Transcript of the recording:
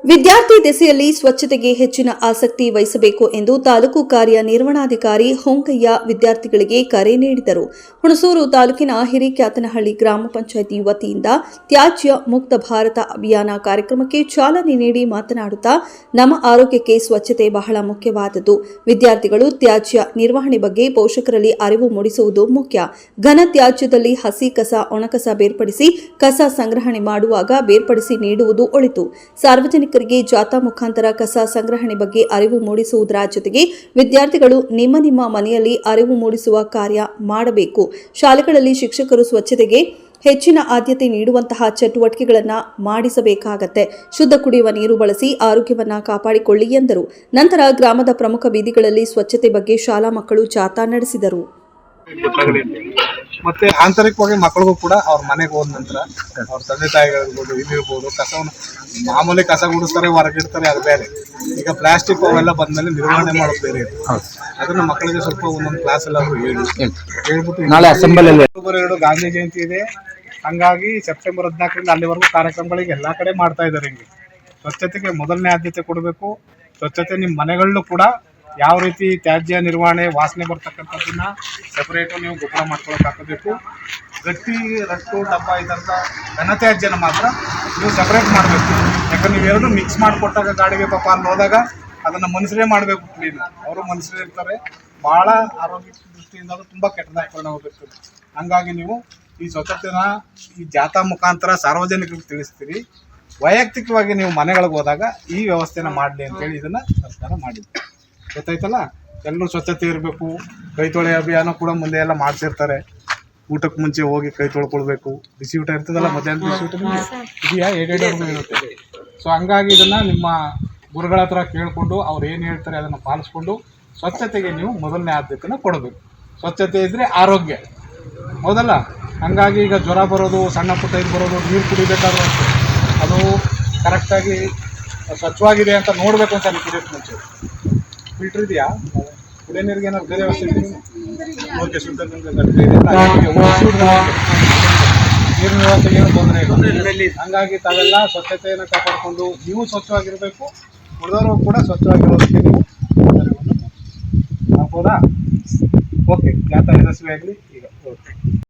ವಿದ್ಯಾರ್ಥಿ ದೆಸೆಯಲ್ಲಿ ಸ್ವಚ್ಛತೆಗೆ ಹೆಚ್ಚಿನ ಆಸಕ್ತಿ ವಹಿಸಬೇಕು ಎಂದು ತಾಲೂಕು ಕಾರ್ಯನಿರ್ವಹಣಾಧಿಕಾರಿ ಹೊಂಗಯ್ಯ ವಿದ್ಯಾರ್ಥಿಗಳಿಗೆ ಕರೆ ನೀಡಿದರು. ಹುಣಸೂರು ತಾಲೂಕಿನ ಹಿರೇಕ್ಯಾತನಹಳ್ಳಿ ಗ್ರಾಮ ಪಂಚಾಯಿತಿ ವತಿಯಿಂದ ತ್ಯಾಜ್ಯ ಮುಕ್ತ ಭಾರತ ಅಭಿಯಾನ ಕಾರ್ಯಕ್ರಮಕ್ಕೆ ಚಾಲನೆ ನೀಡಿ ಮಾತನಾಡುತ್ತಾ, ನಮ್ಮ ಆರೋಗ್ಯಕ್ಕೆ ಸ್ವಚ್ಛತೆ ಬಹಳ ಮುಖ್ಯವಾದದ್ದು. ವಿದ್ಯಾರ್ಥಿಗಳು ತ್ಯಾಜ್ಯ ನಿರ್ವಹಣೆ ಬಗ್ಗೆ ಪೋಷಕರಲ್ಲಿ ಅರಿವು ಮೂಡಿಸುವುದು ಮುಖ್ಯ. ಘನ ತ್ಯಾಜ್ಯದಲ್ಲಿ ಹಸಿ ಕಸ, ಒಣಕಸ ಬೇರ್ಪಡಿಸಿ ಕಸ ಸಂಗ್ರಹಣೆ ಮಾಡುವಾಗ ಬೇರ್ಪಡಿಸಿ ನೀಡುವುದು ಒಳಿತು. ಸಾರ್ವಜನಿಕರಿಗೆ ಜಾಥಾ ಮುಖಾಂತರ ಕಸ ಸಂಗ್ರಹಣೆ ಬಗ್ಗೆ ಅರಿವು ಮೂಡಿಸುವುದರ ಜೊತೆಗೆ ವಿದ್ಯಾರ್ಥಿಗಳು ನಿಮ್ಮ ಮನೆಯಲ್ಲಿ ಅರಿವು ಮೂಡಿಸುವ ಕಾರ್ಯ ಮಾಡಬೇಕು. ಶಾಲೆಗಳಲ್ಲಿ ಶಿಕ್ಷಕರು ಸ್ವಚ್ಛತೆಗೆ ಹೆಚ್ಚಿನ ಆದ್ಯತೆ ನೀಡುವಂತಹ ಚಟುವಟಿಕೆಗಳನ್ನು ಮಾಡಿಸಬೇಕಾಗತ್ತೆ. ಶುದ್ಧ ಕುಡಿಯುವ ನೀರು ಬಳಸಿ ಆರೋಗ್ಯವನ್ನು ಕಾಪಾಡಿಕೊಳ್ಳಿ ಎಂದರು. ನಂತರ ಗ್ರಾಮದ ಪ್ರಮುಖ ಬೀದಿಗಳಲ್ಲಿ ಸ್ವಚ್ಛತೆ ಬಗ್ಗೆ ಶಾಲಾ ಮಕ್ಕಳು ಜಾಥಾ ನಡೆಸಿದರು. ಮತ್ತೆ ಆಂತರಿಕವಾಗಿ ಮಕ್ಕಳಿಗೂ ಕೂಡ ಅವ್ರ ಮನೆಗೆ ಹೋದ ನಂತರ ಅವ್ರ ತಂದೆ ತಾಯಿಗಳಿರ್ಬೋದು, ಇದಿರ್ಬೋದು, ಕಸವನ್ನು ಮಾಮೂಲಿ ಕಸ ಗುಡಿಸ್ತಾರೆ, ಹೊರಗಿಡ್ತಾರೆ, ಅದು ಬೇರೆ. ಈಗ ಪ್ಲಾಸ್ಟಿಕ್ ಅವೆಲ್ಲ ಬಂದ್ಮೇಲೆ ನಿರ್ವಹಣೆ ಮಾಡೋದು ಬೇರೆ ಇದೆ. ಅದನ್ನ ಮಕ್ಕಳಿಗೆ ಸ್ವಲ್ಪ ಒಂದೊಂದು ಕ್ಲಾಸ್ ಎಲ್ಲಾದ್ರೂ ಹೇಳ್ಬಿಟ್ಟು ನಾಳೆ ಅಸೆಂಬ್ಲಿ ಅಕ್ಟೋಬರ್ 2 ಗಾಂಧಿ ಜಯಂತಿ ಇದೆ. ಹಂಗಾಗಿ ಸೆಪ್ಟೆಂಬರ್ 14ರಿಂದ ಅಲ್ಲಿವರೆಗೂ ಕಾರ್ಯಕ್ರಮಗಳಿಗೆ ಎಲ್ಲಾ ಕಡೆ ಮಾಡ್ತಾ ಇದ್ದಾರೆ. ಹಿಂಗೆ ಸ್ವಚ್ಛತೆಗೆ ಮೊದಲನೇ ಆದ್ಯತೆ ಕೊಡಬೇಕು. ಸ್ವಚ್ಛತೆ ನಿಮ್ಮ ಮನೆಗಳಲ್ಲೂ ಕೂಡ ಯಾವ ರೀತಿ ತ್ಯಾಜ್ಯ ನಿರ್ವಹಣೆ, ವಾಸನೆ ಬರ್ತಕ್ಕಂಥದ್ದನ್ನ ಸೆಪರೇಟು ನೀವು ಗೊಬ್ಬರ ಮಾಡ್ಕೊಳಕ್ಕೆ ಹಾಕಬೇಕು. ಗಟ್ಟಿ, ರಟ್ಟು, ಡಬ್ಬ ಈ ಥರದ ಘನತ್ಯಾಜ್ಯನ ಮಾತ್ರ ನೀವು ಸೆಪರೇಟ್ ಮಾಡಬೇಕು. ಯಾಕಂದ್ರೆ ನೀವೆರಡು ಮಿಕ್ಸ್ ಮಾಡಿಕೊಟ್ಟಾಗ ಗಾಡಿಗೆ ಪಾಪ ಅಲ್ಲಿ ಹೋದಾಗ ಅದನ್ನು ಮನುಷ್ಯರೇ ಮಾಡಬೇಕು ಕ್ಲೀನ್. ಅವರು ಮನುಷ್ಯರೇ ಇರ್ತಾರೆ. ಭಾಳ ಆರೋಗ್ಯ ದೃಷ್ಟಿಯಿಂದ ಅದು ತುಂಬ ಕೆಟ್ಟದಾಗಿ ಪರಿಣಾಮ ಬೀರ್ತದೆ. ಹಂಗಾಗಿ ನೀವು ಈ ಸ್ವಚ್ಛತೆನ ಈ ಜಾಥಾ ಮುಖಾಂತರ ಸಾರ್ವಜನಿಕರಿಗೆ ತಿಳಿಸ್ತೀರಿ. ವೈಯಕ್ತಿಕವಾಗಿ ನೀವು ಮನೆಗಳಿಗೆ ಹೋದಾಗ ಈ ವ್ಯವಸ್ಥೆನ ಮಾಡಲಿ ಅಂತೇಳಿ ಇದನ್ನು ಸರ್ಕಾರ ಮಾಡಿದೆ. ಗೊತ್ತಾಯ್ತಲ್ಲ? ಎಲ್ಲರೂ ಸ್ವಚ್ಛತೆ ಇರಬೇಕು. ಕೈ ತೊಳೆ ಅಭಿಯಾನ ಕೂಡ ಮುಂದೆ ಎಲ್ಲ ಮಾಡಿಸಿರ್ತಾರೆ. ಊಟಕ್ಕೆ ಮುಂಚೆ ಹೋಗಿ ಕೈ ತೊಳ್ಕೊಳ್ಬೇಕು. ಬಿಸಿ ಊಟ ಇರ್ತದಲ್ಲ, ಮಧ್ಯಾಹ್ನ ಬಿಸಿ ಊಟ ಇದೆಯಾ, 7 ಇರುತ್ತೆ. ಸೊ ಹಂಗಾಗಿ ಇದನ್ನು ನಿಮ್ಮ ಗುರುಗಳ ಹತ್ರ ಕೇಳಿಕೊಂಡು ಅವ್ರು ಏನು ಹೇಳ್ತಾರೆ ಅದನ್ನು ಪಾಲಿಸ್ಕೊಂಡು ಸ್ವಚ್ಛತೆಗೆ ನೀವು ಮೊದಲನೇ ಆದ್ಯತೆನ ಕೊಡಬೇಕು. ಸ್ವಚ್ಛತೆ ಇದ್ದರೆ ಆರೋಗ್ಯ, ಹೌದಲ್ಲ? ಹಂಗಾಗಿ ಈಗ ಜ್ವರ ಬರೋದು, ಸಣ್ಣ ಪುಟ್ಟ ಇದು ಬರೋದು, ನೀರು ಕುಡಿಬೇಕಾದ್ರೂ ಅಷ್ಟೇ ಅದು ಕರೆಕ್ಟಾಗಿ ಸ್ವಚ್ಛವಾಗಿದೆ ಅಂತ ನೋಡಬೇಕು ಅಂತ ಕುಡಿಯೋಕ್ಕೆ ಮುಂಚೆ. ಫಿಲ್ಟರ್ ಇದೆಯಾ? ಕುಡಿಯೋ ನೀರಿಗೆ ಏನಾದ್ರು ಬೇರೆ ವ್ಯವಸ್ಥೆ ಇದೆಯಾ? ಓಕೆ, ಶುದ್ಧ ನೀರಿನ ವ್ಯವಸ್ಥೆಗೆ ಏನು ತೊಂದರೆ ಇಲ್ಲ. ಹಂಗಾಗಿ ತಾವೆಲ್ಲ ಸ್ವಚ್ಛತೆಯನ್ನು ಕಾಪಾಡಿಕೊಂಡು ನೀವು ಸ್ವಚ್ಛವಾಗಿರಬೇಕು, ಉಳಿದವರು ಕೂಡ ಸ್ವಚ್ಛವಾಗಿರೋದಕ್ಕೆ ನೀವು ಆಗ್ಬೋದಾ? ಓಕೆ, ಜಾಥಾ ಯಶಸ್ವಿ ಆಗಲಿ. ಈಗ ಓಕೆ.